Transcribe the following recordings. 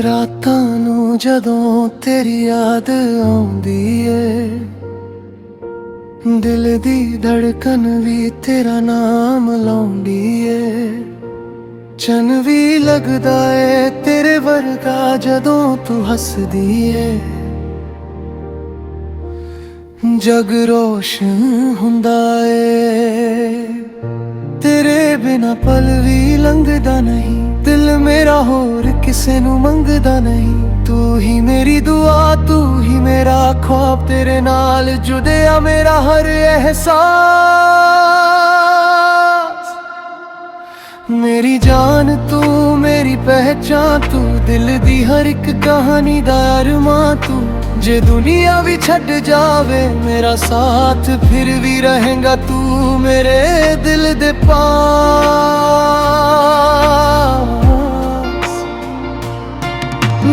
ਰਾਤਾਂ ਨੂੰ ਜਦੋਂ ਤੇਰੀ ਯਾਦ ਆਉਂਦੀ ਏ, ਦਿਲ ਦੀ ਧੜਕਨ ਵੀ ਤੇਰਾ ਨਾਮ ਲਾਉਂਦੀ ਏ। ਚੰਨ ਵੀ ਲੱਗਦਾ ਏ ਤੇਰੇ ਵਰਗਾ ਜਦੋਂ ਤੂੰ ਹੱਸਦੀ ਏ। जग रोशन हुंदा ए तेरे बिना पल भी लंघदा नहीं। दिल मेरा होर किसे नू मंगदा नहीं। तू ही मेरी दुआ, तू ही मेरा ख्वाब, तेरे नाल जुड़िया मेरा हर एहसास। मेरी जान तू, मेरी पहचान तू, दिल दी हर एक कहानी दा अरमां तू। जे दुनिया भी छड़ जावे मेरा साथ, फिर भी रहेगा तू मेरे दिल दे पास।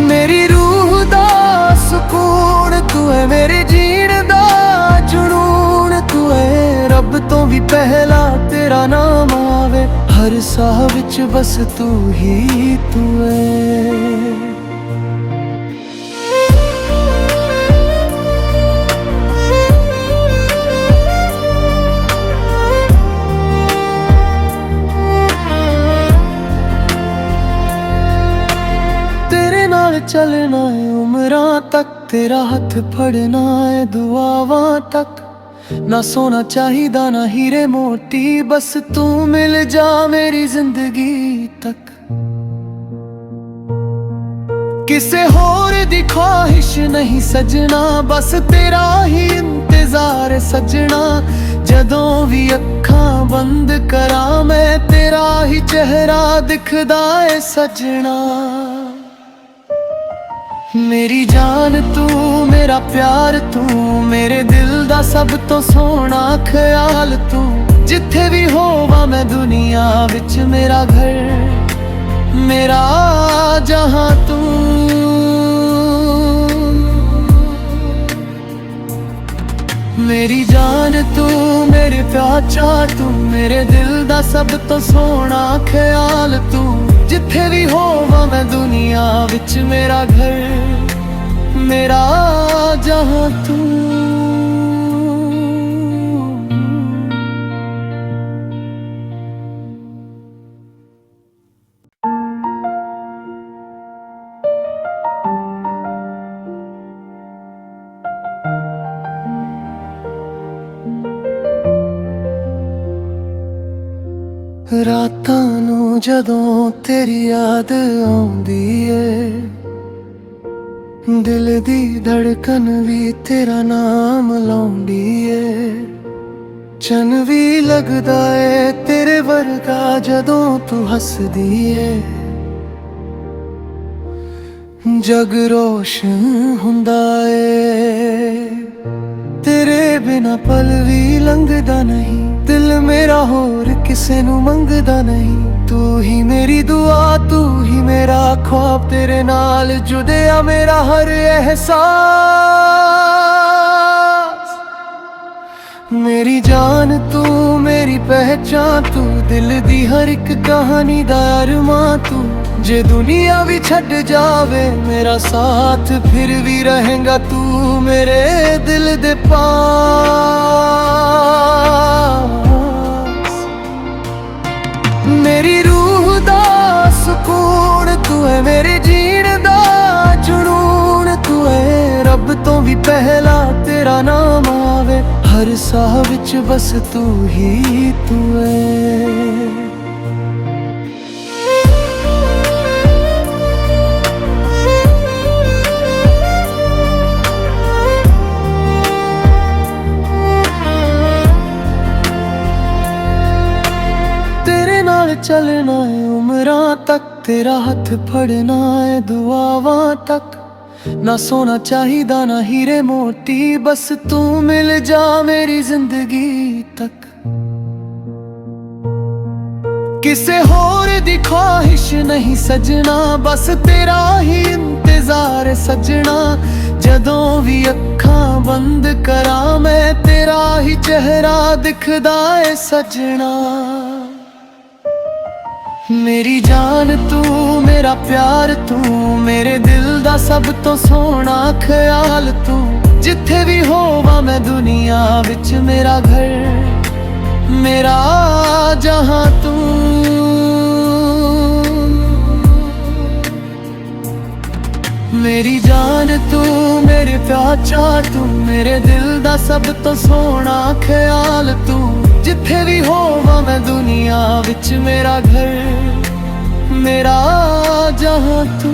मेरी रूह दा सुकून तू है, मेरे जीण दा जुनून तू है। रब तो भी पहला तेरा नाम आवे, हर साह विच बस तू ही तू है। चलना है उम्रां तक, तेरा हथ फड़ना है दुआवां तक। ना सोना चाहिदा ना हीरे मोती, बस तू मिल जा मेरी जिंदगी तक। किसे होर दी ख्वाहिश नहीं सजना, बस तेरा ही इंतजार सजना। जदों भी अखां बंद करा मैं, तेरा ही चेहरा दिखदा है सजना। मेरी जान तू, मेरा प्यार तू, मेरे दिल दा सब तो सोना ख्याल तू। जिथे भी होवा मैं दुनिया विच, मेरा घर मेरा जहां तू। मेरी जान तू, मेरे प्यार तू, मेरे दिल दा सब तो सोना ख्याल तू। जिथे भी होवा मैं दुनिया विच, मेरा घर मेरा जहां तू। रातां नू जदों तेरी याद आउंदी ए, दिल दी धड़कन भी तेरा नाम लाउंदी ए। चन्न भी लगदा ए तेरे वर्गा जदों तू हसदी ए। जग रोशन हुंदा ए तेरे बिना पल भी लंघदा नहीं। दिल मेरा होर किसे नू मंगदा नहीं। तू ही मेरी दुआ, तू ही मेरा ख्वाब, तेरे नाल जुड़िया मेरा हर एहसास। मेरी जान तू, मेरी पहचान तू, दिल दी हर एक कहानी दा अरमां तू। जे दुनिया भी छड़ जावे मेरा साथ, फिर भी रहेगा तू मेरे दिल दे पास। मेरी रूह दा सुकून तू है, मेरे जीण दा जुनून तू है। रब तो भी पहला तेरा नाम आवे, हर साह विच बस तू ही तू है। चलना है उम्रां तक, तेरा हथ फड़ना है दुआवां तक। ना सोना चाहिदा ना हीरे मोती, बस तू मिल जा मेरी जिंदगी तक। किसे होर दी ख्वाहिश नहीं सजना, बस तेरा ही इंतजार सजना। जदों भी अखां बंद करा मैं, तेरा ही चेहरा दिखदा है सजना। मेरी जान तू, मेरा प्यार तू, मेरे दिल दा सब तो सोना ख्याल तू। जिथे भी होवा मैं दुनिया विच, मेरा घर, मेरा जहां तू। मेरी जान तू, मेरे प्याचा तू, मेरे दिल दा सब तो सोना ख्याल तू। जिथे भी होवा मैं दुनिया विच, मेरा घर, मेरा जहां तू।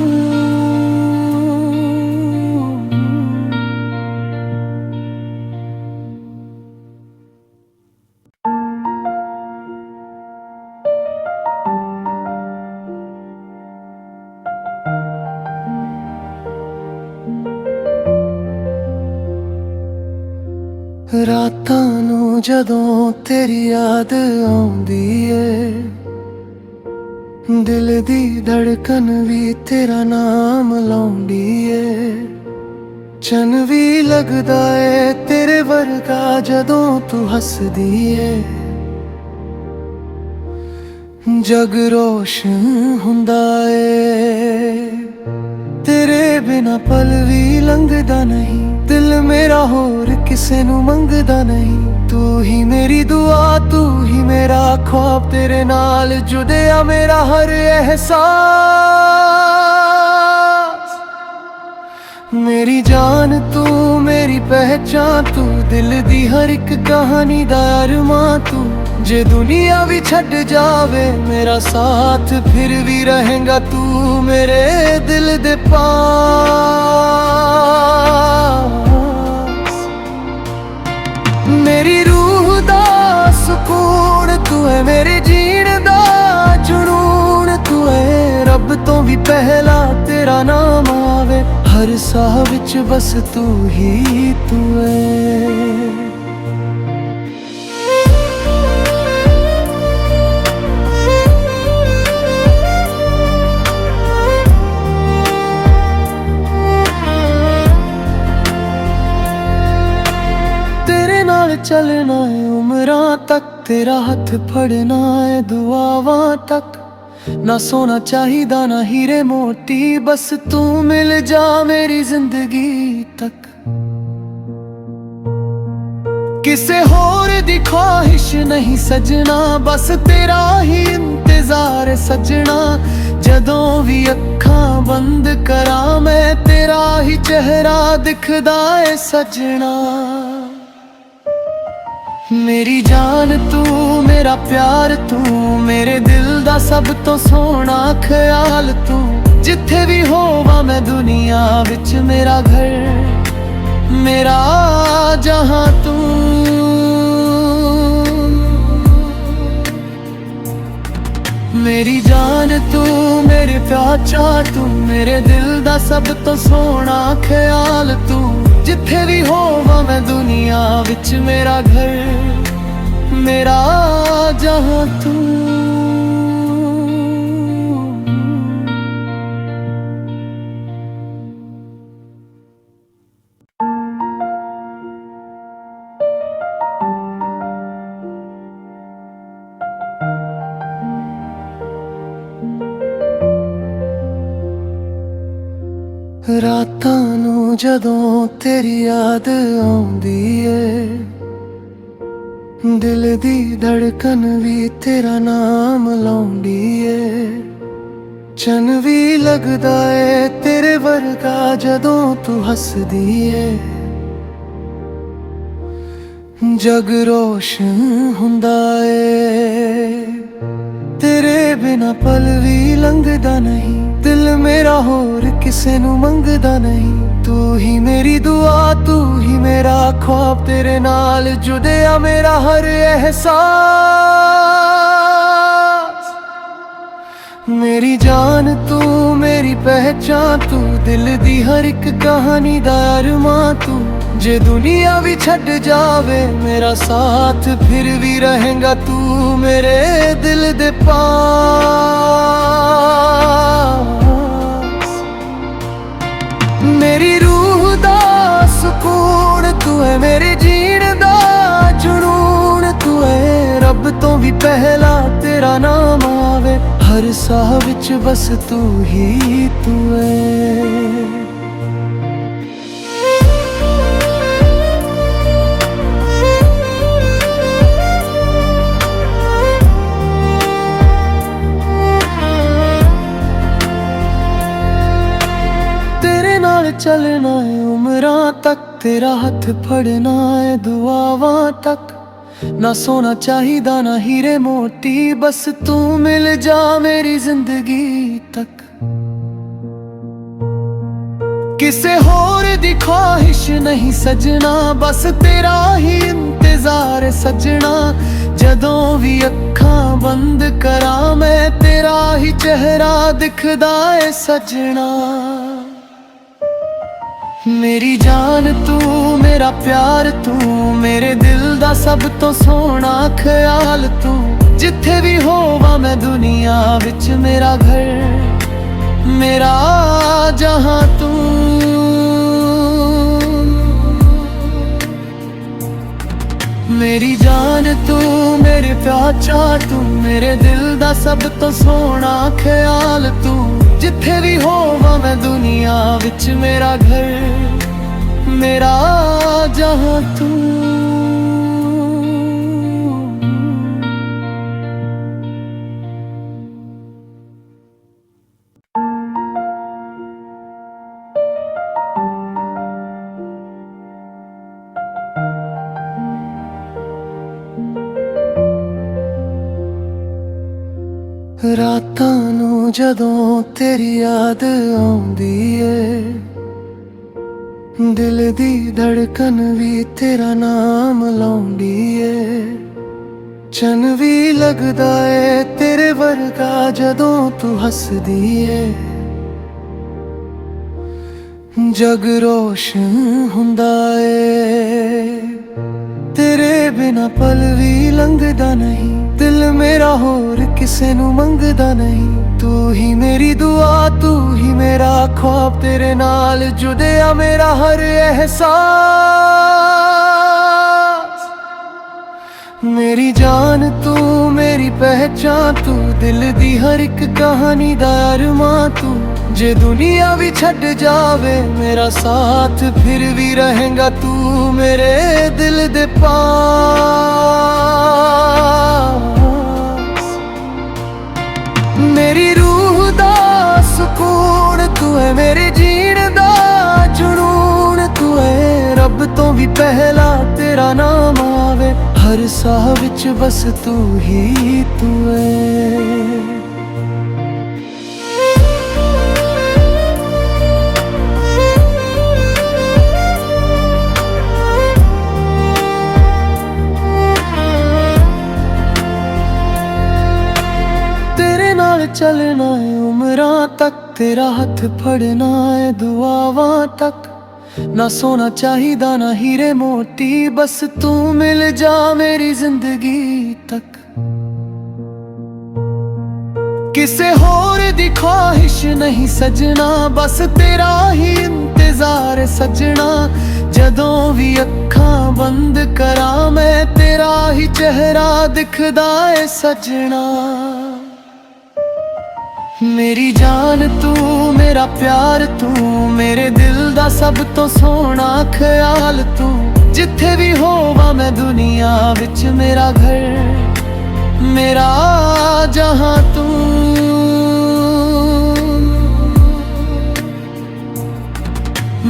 ਰਾਤਾਂ ਨੂੰ ਜਦੋਂ ਤੇਰੀ ਯਾਦ ਆਉਂਦੀ ਏ, ਦਿਲ ਦੀ ਧੜਕਨ ਵੀ ਤੇਰਾ ਨਾਮ ਲਾਉਂਦੀ ਏ। ਚੰਨ ਵੀ ਲੱਗਦਾ ਏ ਤੇਰੇ ਵਰਗਾ ਜਦੋਂ ਤੂੰ ਹੱਸਦੀ ਏ। ਜਗ ਰੋਸ਼ਨ ਹੁੰਦਾ ਏ ਤੇਰੇ ਬਿਨਾ ਪਲ ਵੀ ਲੰਘਦਾ ਨਹੀਂ। ਦਿਲ ਮੇਰਾ ਹੋਰ ਕਿਸੇ ਨੂੰ ਮੰਗਦਾ ਨਹੀਂ। ਤੂੰ ਹੀ ਮੇਰੀ ਦੁਆ, ਤੂੰ ਹੀ ਮੇਰਾ ख्वाब, ਤੇਰੇ ਨਾਲ ਜੁੜਿਆ ਮੇਰਾ ਹਰ ਅਹਿਸਾਸ। ਮੇਰੀ ਜਾਨ ਤੂੰ, ਮੇਰੀ ਪਹਿਚਾਨ ਤੂੰ, ਦਿਲ ਦੀ ਹਰ ਇੱਕ ਕਹਾਣੀ ਦਾ ਅਰਮਾਂ ਤੂੰ। ਜੇ ਦੁਨੀਆ ਵੀ ਛੱਡ ਜਾਵੇ ਮੇਰਾ ਸਾਥ, ਫਿਰ ਵੀ ਰਹੇਗਾ ਤੂੰ ਮੇਰੇ ਦਿਲ ਦੇ ਪਾਸ। ਮੇਰੀ ਰੂਹ ਦਾ ਸਕੂਨ ਤੂੰ ਹੈ, ਮੇਰੇ ਜੀਣ ਦਾ ਜਨੂਨ ਤੂੰ ਹੈ। ਰੱਬ ਤੋਂ ਵੀ ਪਹਿਲਾ ਤੇਰਾ ਨਾਮ ਆਵੇ, ਹਰ ਸਾਹ ਵਿੱਚ ਬਸ ਤੂੰ ਹੀ ਤੂੰ ਹੈ। चलना है उम्रां तक, तेरा हथ फड़ना है दुआवां तक। ना सोना चाहिदा ना हीरे मोती, बस तू मिल जा मेरी जिंदगी तक। किसे होर दी ख्वाहिश नहीं सजना, बस तेरा ही इंतजार सजना। जदों भी अखां बंद करा मैं, तेरा ही चेहरा दिखदा है सजना। मेरी जान तू, मेरा प्यार तू, मेरे दिल दा सब तो सोना ख्याल तू। जिथे भी होवा मैं दुनिया विच, मेरा घर, मेरा जहां तू। मेरी जान तू, मेरे प्याचा तू, मेरे दिल दा सब तो सोना ख्याल तू। जिथे भी होवा मैं दुनिया विच, मेरा घर, मेरा जहां तू। ਰਾਤਾਂ ਨੂੰ ਜਦੋਂ ਤੇਰੀ ਯਾਦ ਆਉਂਦੀ ਏ, ਦਿਲ ਦੀ ਧੜਕਨ ਵੀ ਤੇਰਾ ਨਾਮ ਲਾਉਂਦੀ ਏ। ਚੰਨ ਵੀ ਲੱਗਦਾ ਏ ਤੇਰੇ ਵਰਗਾ ਜਦੋਂ ਤੂੰ ਹੱਸਦੀ ਏ। ਜਗ ਰੋਸ਼ਨ ਹੁੰਦਾ ਏ ਤੇਰੇ ਬਿਨਾ ਪਲ ਵੀ ਲੰਘਦਾ ਨਹੀਂ। ਦਿਲ ਮੇਰਾ ਹੋਰ ਕਿਸੇ ਨੂੰ ਮੰਗਦਾ ਨਹੀਂ। ਤੂੰ ਹੀ ਮੇਰੀ ਦੁਆ, ਤੂੰ ਹੀ ਮੇਰਾ ख्वाब, ਤੇਰੇ ਨਾਲ ਜੁੜਿਆ ਮੇਰਾ ਹਰ ਅਹਿਸਾਸ। ਮੇਰੀ ਜਾਨ ਤੂੰ, ਮੇਰੀ ਪਹਿਚਾਨ ਤੂੰ, ਦਿਲ ਦੀ ਹਰ ਇੱਕ ਕਹਾਣੀ ਦਾ ਅਰਮਾਂ ਤੂੰ। ਜੇ ਦੁਨੀਆ ਵੀ ਛੱਡ ਜਾਵੇ ਮੇਰਾ ਸਾਥ, ਫਿਰ ਵੀ ਰਹੇਗਾ ਤੂੰ ਮੇਰੇ ਦਿਲ ਦੇ ਪਾਸ। ਮੇਰੀ ਰੂਹ ਦਾ ਸਕੂਨ ਤੂੰ ਹੈ, ਮੇਰੇ ਜੀਣ ਦਾ ਜਨੂਨ ਤੂੰ ਹੈ। ਰੱਬ ਤੋਂ ਵੀ ਪਹਿਲਾ ਤੇਰਾ ਨਾਮ ਆਵੇ, ਹਰ हर साह विच बस तू ही तू है। तेरे नाल चलना है उमरां तक, तेरा हथ फड़ना है दुआवां तक। ना सोना चाहिदा ना हीरे मोती, बस तू मिल जा मेरी जिंदगी तक। किसे होर दी ख्वाहिश नहीं सजना, बस तेरा ही इंतजार सजना। जदों भी अखां बंद करा मैं, तेरा ही चेहरा दिखदा है सजना। मेरी जान तू मेरा प्यार तू, मेरे दिल दा सब तो सोना ख्याल तू। जिथे भी होवां मैं दुनिया विच, मेरा घर मेरा जहां तू। मेरी जान तू मेरे प्याचा तू, मेरे दिल दा सब तो सोना ख्याल तू। जिथे भी होवां मैं दुनिया विच, मेरा घर मेरा जहां तू। रातां नूं जदों तेरी याद आउंदी ए, दिल दी धड़कन भी तेरा नाम लाउंदी ए। चन भी लगदा ए तेरे वर्गा जदों तू हसदी ए। जग रोशन हुंदा ए तेरे बिना, पल भी लंघदा नहीं। दिल मेरा होर किसे नू मंगदा नहीं। तू ही मेरी दुआ तू ही मेरा ख्वाब, तेरे नाल जुड़िया मेरा हर एहसास। मेरी जान तू मेरी पहचान तू, दिल दी हर एक कहानी दा अरमां तू। जे दुनिया भी छड़ जावे मेरा साथ, फिर भी रहेगा तू मेरे दिल दे पास। मेरी रूह दा सुकून तू है, मेरे जीण दा जुनून तू है। रब तो भी पहला तेरा नाम आवे, हर साह विच बस तू ही तू है। चलना है उमरां तक, तेरा हथ फड़ना है दुआवां तक। ना सोना चाहिदा ना हीरे मोती, बस तू मिल जा मेरी जिंदगी तक। किसे होर दी ख्वाहिश नहीं सजना, बस तेरा ही इंतजार सजना। जदों भी अखां बंद करा मैं, तेरा ही चेहरा दिखदा है सजना। मेरी जान तू मेरा प्यार तू, मेरे दिल दा सब तो सोना ख्याल तू। जिथे भी होवां मैं दुनिया विच, मेरा घर मेरा जहां तू।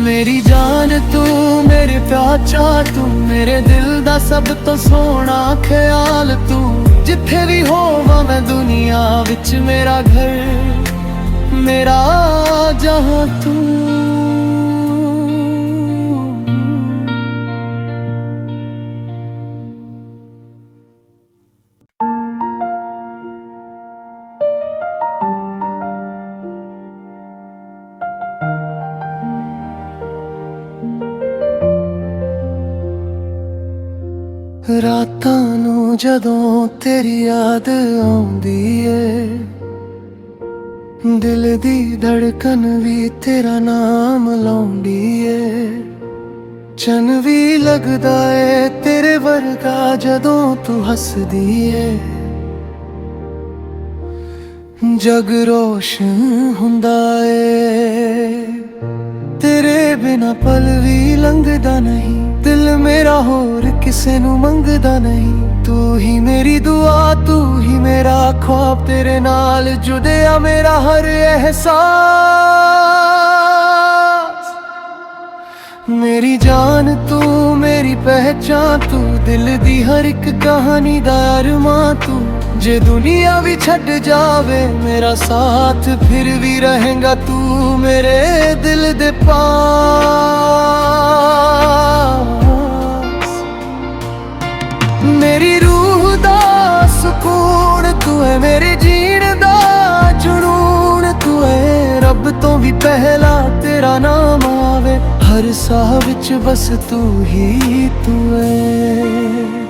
मेरी जान तू मेरे प्याचा तू, मेरे दिल दा सब तो सोना ख्याल तू। जिथे भी होवां मैं दुनिया विच, मेरा घर मेरा जहां तू। रातां नूं जदों तेरी याद आउंदी ए, दिल दी धड़कन भी तेरा नाम लाउंदी ए। चन भी लगदा ए तेरे वर्गा जदों तू हसदी ए। जग रोशन हुंदा ਏ तेरे बिना पल भी लंघदा नहीं दिल मेरा होर किसे नू मंगदा नहीं तू ही मेरी दुआ तू ही मेरा ख्वाब तेरे नाल जुड़िया मेरा हर एहसास मेरी जान तू मेरी पहचान तू दिल दी हर एक कहानी दा अरमां तू जे दुनिया भी छड़ जावे मेरा साथ फिर भी रहेगा तू मेरे दिल दे पास मेरी रूह दा सुकून तू है मेरे जीण दा जुनून तू है रब तो भी पहला तेरा नाम आवे हर साह विच बस तू ही तू है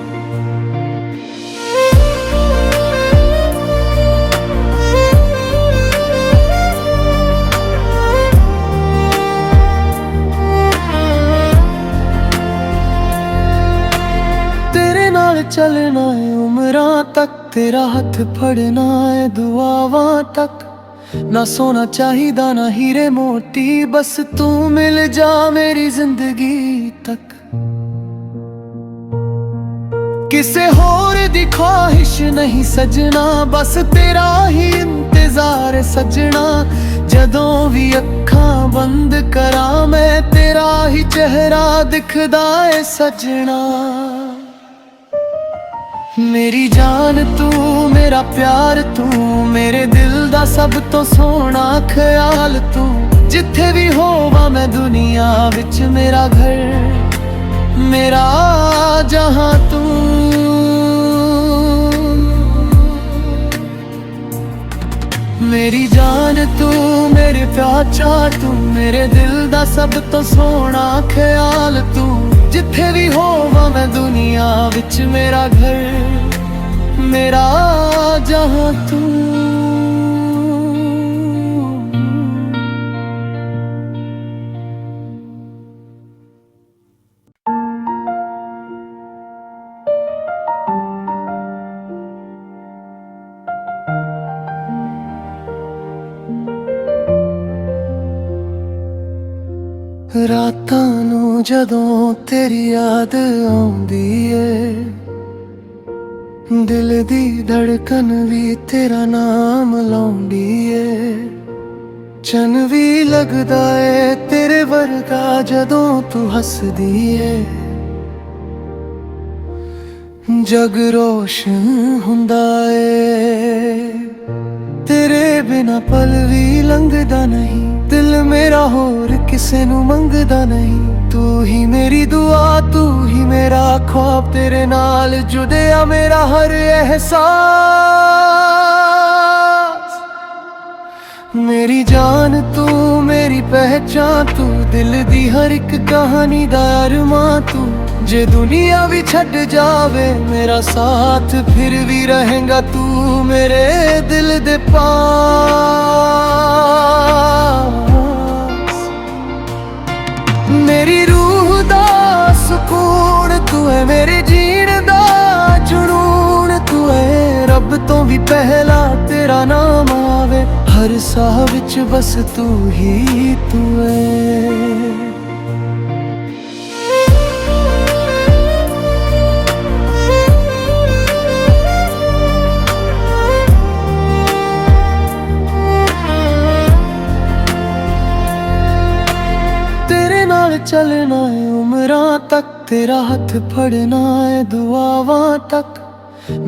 चलना है उम्रां तक तेरा हाथ फड़ना है दुआवां तक ना सोना चाहिदा ना हीरे मोती बस तू मिल जा मेरी जिंदगी तक किसे होर दी ख्वाहिश नहीं सजना बस तेरा ही इंतजार सजना जदों भी अखां बंद करा मैं तेरा ही चेहरा दिखदा है सजना मेरी जान तू मेरा प्यार तू मेरे दिल दा सब तो सोना ख्याल तू जिथे भी होवा मैं दुनिया विच मेरा घर मेरा जहां तू मेरी जान तू मेरे प्याचा तू मेरे दिल दा सब तो सोना ख्याल तू जिथे भी होवा मैं दुनिया विच मेरा घर मेरा जहां तू रातां नू जदों तेरी याद आउंदी ए दिल दी धड़कन भी तेरा नाम लाउंदी ए चन भी लगदा ए तेरे वर्गा जदों तू हसदी ए जग रोशन हुंदा ए तेरे बिना पल भी लंघदा नहीं दिल मेरा होर किसे नू मंगदा नहीं तू ही मेरी दुआ तू ही मेरा ख्वाब तेरे नाल जुड़िया मेरा हर एहसास मेरी जान तू मेरी पहचान तू दिल दी हर एक कहानी दा अरमां तू जे दुनिया भी छड़ जावे मेरा साथ फिर भी रहेगा तू मेरे दिल दे पास मेरी रूह दा सुकून तू है मेरे जीण दा जुनून तू है रब तो भी पहला तेरा नाम आवे हर साह विच बस तू ही तू है चलना है उम्रां तक तेरा हाथ फड़ना है दुआवां तक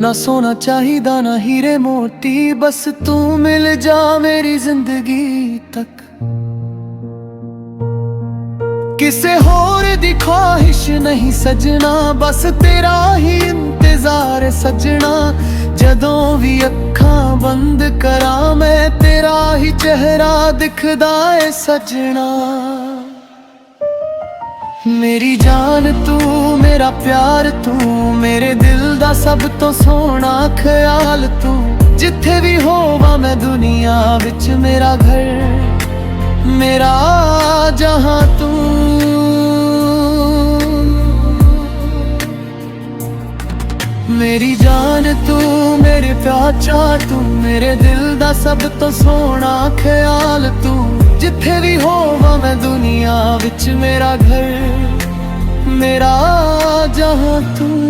ना सोना चाहिदा ना हीरे मोती बस तू मिल जा मेरी जिंदगी तक किसे होर दी ख्वाहिश नहीं सजना बस तेरा ही इंतजार सजना जदों भी अखां बंद करा मैं तेरा ही चेहरा दिखदा है सजना मेरी जान तू मेरा प्यार तू मेरे दिल दा सब तो सोना ख्याल तू जिथे भी होवा मैं दुनिया विच मेरा घर मेरा जहां तू मेरी जान तू ਮੇਰੇ ਪਿਆਚਾ ਤੂੰ ਮੇਰੇ ਦਿਲ ਦਾ ਸਭ ਤੋਂ ਸੋਹਣਾ ਖਿਆਲ ਤੂੰ ਜਿੱਥੇ ਵੀ ਹੋਵਾਂ ਮੈਂ ਦੁਨੀਆ ਵਿੱਚ ਮੇਰਾ ਘਰ ਮੇਰਾ ਜਹਾਂ ਤੂੰ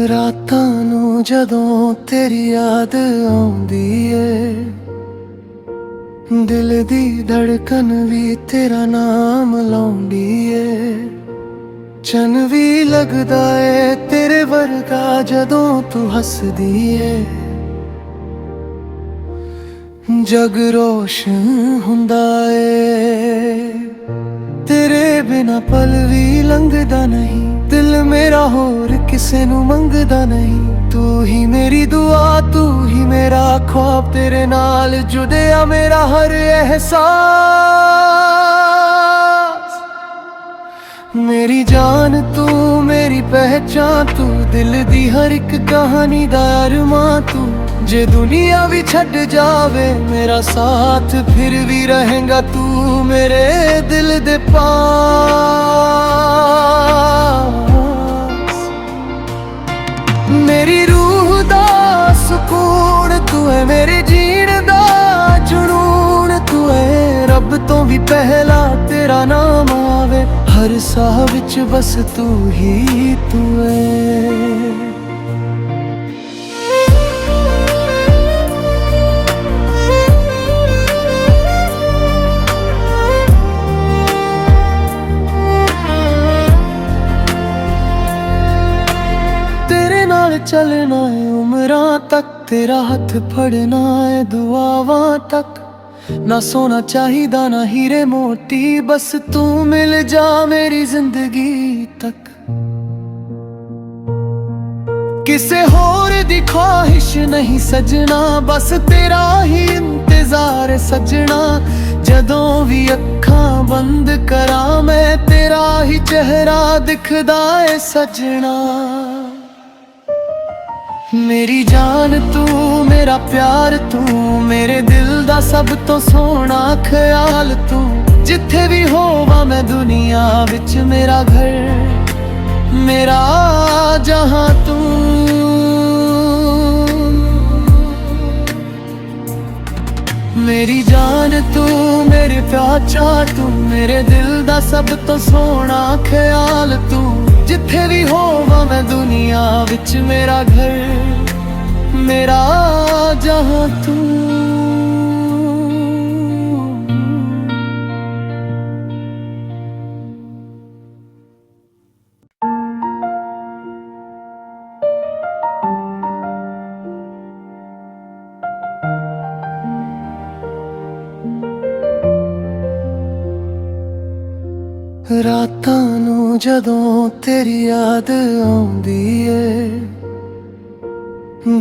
ਰਾਤਾਂ ਨੂੰ ਜਦੋਂ ਤੇਰੀ ਯਾਦ ਆਉਂਦੀ ਏ ਦਿਲ ਦੀ ਧੜਕਨ ਵੀ ਤੇਰਾ ਨਾਮ ਲਾਉਂਦੀ ਏ ਚੰਨ ਵੀ ਲੱਗਦਾ ਏ ਤੇਰੇ ਵਰਗਾ ਜਦੋਂ ਤੂੰ ਹੱਸਦੀ ਏ ਜਗ ਰੋਸ਼ਨ ਹੁੰਦਾ ਏ ਤੇਰੇ ਬਿਨਾ ਪਲ ਵੀ ਲੰਘਦਾ ਨਹੀਂ ਦਿਲ ਮੇਰਾ ਹੋਰ ਕਿਸੇ ਨੂੰ ਮੰਗਦਾ ਨਹੀਂ ਤੂੰ ਹੀ ਮੇਰੀ ਦੁਆ ਤੂੰ ਹੀ ਮੇਰਾ ख्वाब ਤੇਰੇ ਨਾਲ ਜੁੜਿਆ ਮੇਰਾ ਹਰ ਅਹਿਸਾਸ ਮੇਰੀ ਜਾਨ ਤੂੰ ਮੇਰੀ ਪਹਿਚਾਨ ਤੂੰ ਦਿਲ ਦੀ ਹਰ ਇੱਕ ਕਹਾਣੀ ਦਾ ਅਰਮਾਂ ਤੂੰ ਜੇ ਦੁਨੀਆ ਵੀ ਛੱਡ ਜਾਵੇ ਮੇਰਾ ਸਾਥ ਫਿਰ ਵੀ ਰਹੇਗਾ ਤੂੰ ਮੇਰੇ ਦਿਲ ਦੇ ਪਾਸ ਮੇਰੀ ਰੂਹ ਦਾ ਸਕੂਨ ਤੂੰ ਹੈ ਮੇਰੇ ਜੀਣ ਦਾ ਜਨੂਨ ਤੂੰ ਹੈ ਰੱਬ ਤੋਂ ਵੀ ਪਹਿਲਾ ਤੇਰਾ ਨਾਮ ਆਵੇ ਹਰ ਸਾਹ ਵਿੱਚ ਬਸ ਤੂੰ ਹੀ ਤੂੰ ਹੈ चलना है उम्रां तक तेरा हथ फड़ना है दुआवां तक ना सोना चाहिदा ना हीरे मोती बस तू मिल जा मेरी जिंदगी तक किसे होर दी ख्वाहिश नहीं सजना बस तेरा ही इंतजार सजना जदों भी अखां बंद करा मैं तेरा ही चेहरा दिखदा है सजना मेरी जान तू मेरा प्यार तू मेरे दिल दा सब तो सोहना ख्याल तू जिथे भी होवां मैं दुनिया विच मेरा घर मेरा जहां तू मेरी जान तू मेरे प्याचा तू मेरे दिल दा सब तो सोहना ख्याल तू जिथे भी होवां मैं दुनिया विच मेरा घर मेरा जहां तू ਰਾਤਾਂ ਨੂੰ ਜਦੋਂ ਤੇਰੀ ਯਾਦ ਆਉਂਦੀ ਏ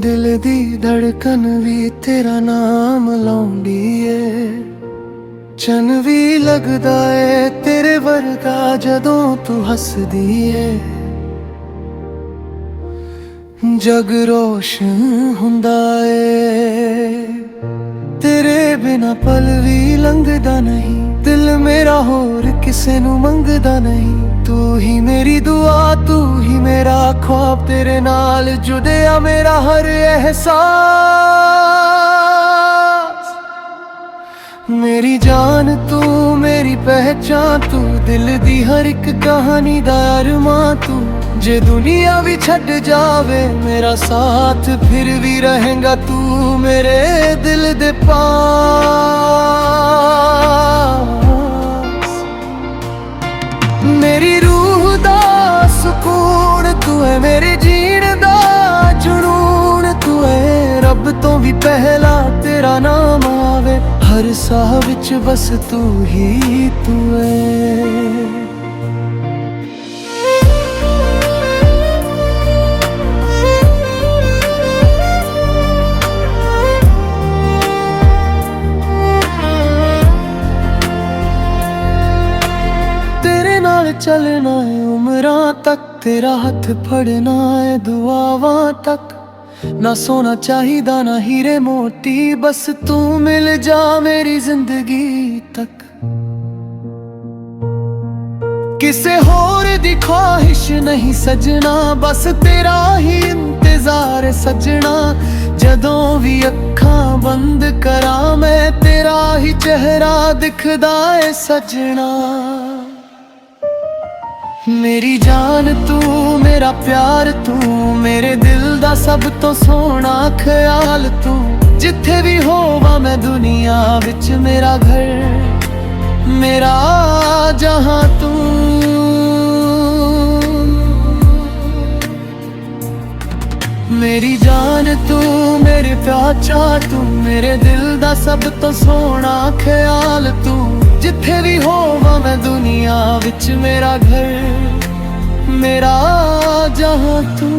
ਦਿਲ ਦੀ ਧੜਕਨ ਵੀ ਤੇਰਾ ਨਾਮ ਲਾਉਂਦੀ ਏ ਚੰਨ ਵੀ ਲੱਗਦਾ ਏ ਤੇਰੇ ਵਰਗਾ ਜਦੋਂ ਤੂੰ ਹੱਸਦੀ ਏ ਜਗ ਰੋਸ਼ਨ ਹੁੰਦਾ ਏ ਤੇਰੇ ਬਿਨਾ ਪਲ ਵੀ ਲੰਘਦਾ ਨਹੀਂ ਦਿਲ ਮੇਰਾ ਹੋਰ ਕਿਸੇ ਨੂੰ ਮੰਗਦਾ ਨਹੀਂ ਤੂੰ ਹੀ ਮੇਰੀ ਦੁਆ ਤੂੰ ਹੀ ਮੇਰਾ ख्वाब ਤੇਰੇ ਨਾਲ ਜੁੜਿਆ ਮੇਰਾ ਹਰ ਅਹਿਸਾਸ ਮੇਰੀ ਜਾਨ ਤੂੰ ਮੇਰੀ ਪਹਿਚਾਨ ਤੂੰ ਦਿਲ ਦੀ ਹਰ ਇੱਕ ਕਹਾਣੀ ਦਾ ਅਰਮਾਂ ਤੂੰ ਜੇ ਦੁਨੀਆ ਵੀ ਛੱਡ ਜਾਵੇ ਮੇਰਾ ਸਾਥ ਫਿਰ ਵੀ ਰਹੇਗਾ ਤੂੰ ਮੇਰੇ ਦਿਲ ਦੇ ਪਾਸ ਮੇਰੀ ਰੂਹ ਦਾ ਸਕੂਨ ਤੂੰ ਹੈ ਮੇਰੇ ਜੀਣ ਦਾ ਜਨੂਨ ਤੂੰ ਹੈ ਰੱਬ ਤੋਂ ਵੀ ਪਹਿਲਾ ਤੇਰਾ ਨਾਮ ਆਵੇ ਹਰ ਸਾਹ ਵਿੱਚ ਬਸ ਤੂੰ ਹੀ ਤੂੰ ਹੈ चलना है उम्रां तक, तेरा हथ फड़ना है दुआवां तक। ना सोना चाहिदा ना हीरे मोती, बस तू मिल जा मेरी जिंदगी तक। किसे होर दी ख्वाहिश नहीं सजना, बस तेरा ही इंतजार सजना। जदों भी अखां बंद करा मैं, तेरा ही चेहरा दिखदा है सजना। मेरी जान तू, मेरा प्यार तू, मेरे दिल दा सब तो सोना ख्याल तू। जिथे भी होवां मैं दुनिया विच, मेरा घर मेरा जहां तू। मेरी जान तू, मेरे प्याचा तू, मेरे दिल दा सब तो सोना ख्याल तू। जिथे भी होवां मैं दुनिया विच, मेरा घर मेरा जहां तू।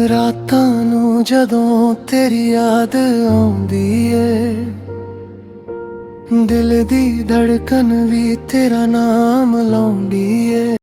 ਰਾਤਾਂ ਨੂੰ ਜਦੋਂ ਤੇਰੀ ਯਾਦ ਆਉਂਦੀ ਏ, ਦਿਲ ਦੀ ਧੜਕਨ ਵੀ ਤੇਰਾ ਨਾਮ ਲਾਉਂਦੀ ਏ।